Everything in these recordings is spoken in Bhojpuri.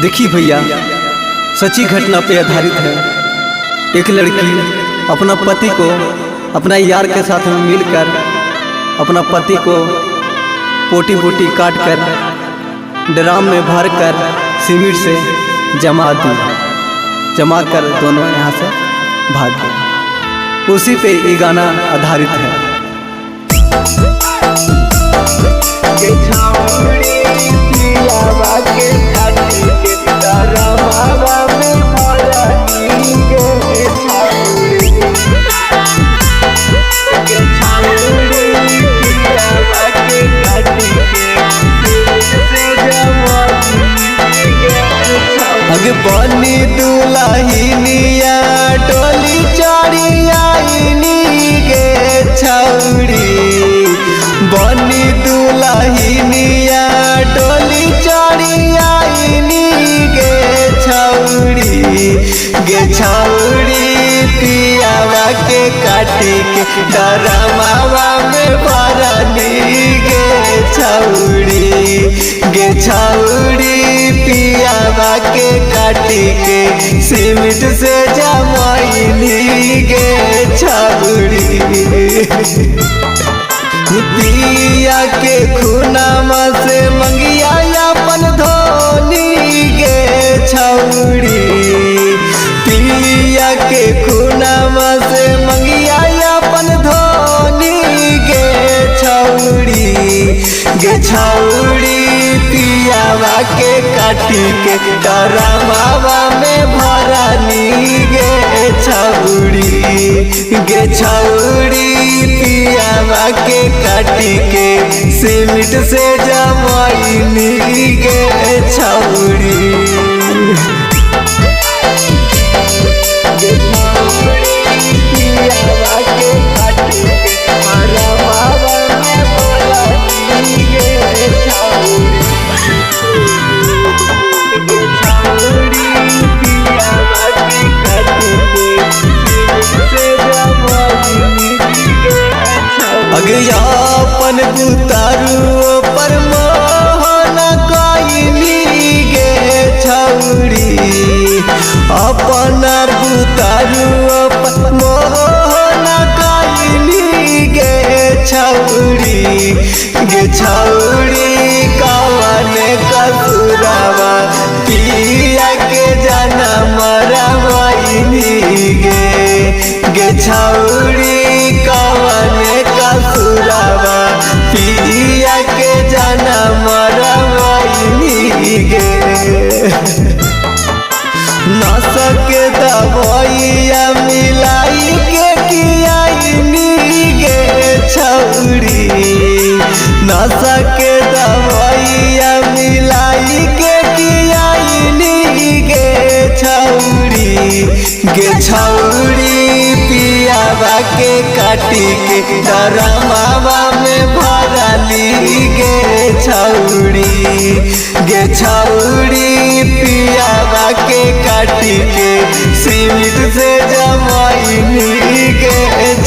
देखिए भैया, सच्ची घटना पे आधारित है। एक लड़की अपना पति को अपना यार के साथ में मिलकर अपना पति को पोटी पोटी काट कर ड्राम में भर कर सीमेंट से जमा कर दोनों यहाँ से भाग गए। उसी पे ये गाना आधारित है। अग बनी दुल्हनिया डोली चढ़ी आईनी गे छौड़ी, बनी दुल्हनिया डोली चढ़ी आईनी गे छौड़ी पियावा के काटी के डरमावा में भरनी गे छौड़ी पियावा के काटी के सीमेंट से जमाईनी गे छौड़ी। पिया के खुनामा से मंगिया अपन धोनी गे छौड़ी, पिया के खुनामा से मंगिया अपन धोनी गे छौड़ी पियावा के काटी के डरमावा में भरनी गे छौड़ी पियावा के काटी के सीमेंट से जमाईनी गे छौड़ी। अगयापन बुतारू पर मोहन कईनी गे छौड़ी, अपन बुतारू पर मोहन कईनी गे छौड़ी कवन कसुरवा पिया के जनम रवाईनी गे छौड़ी कवन कसुरवा पिया के जनम रवाईनी गे। नस के दवाइया मिलाई के कियाईनी गे छौड़ी, नस के दवाइया मिलाई के कियाईनी गे छौड़ी पियावा के काटी के डरमावा में भरली गे छौड़ी पियावा के काटी के सीमेंट से जमाईनी गे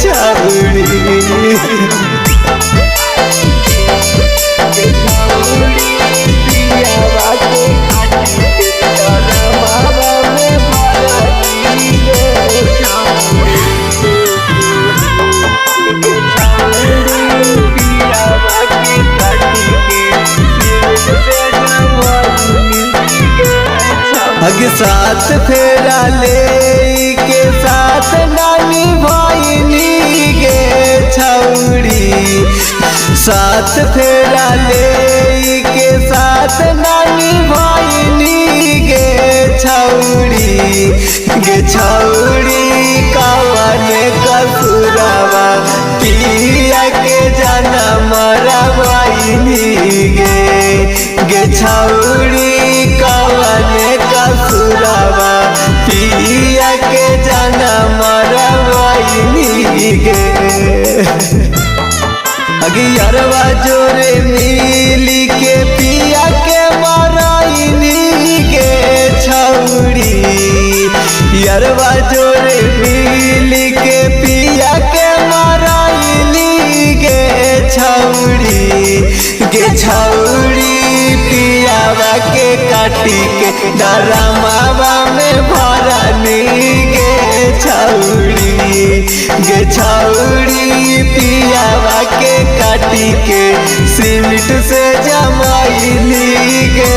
छौड़ी। अग साथ फेरा ले के साथ नानी भाईनी गे छौड़ी, साथ फेरा ले के साथ नानी भाईनी गे छौड़ी कवन कसुरवा पिया के जनम रवाईनी गे छौड़ी कवन कसुरवा पिया के जनम रवाईनी गे। अगियरवा जोरे मिली के पिया के मराईनी गे छौड़ी, यरवा जोरे मिली के पिया के मराईनी गे छौड़ी पियावा के काटी के डरामावा में भरनी गे छौड़ी पियावा के काटी के सिमट से जमाइली गे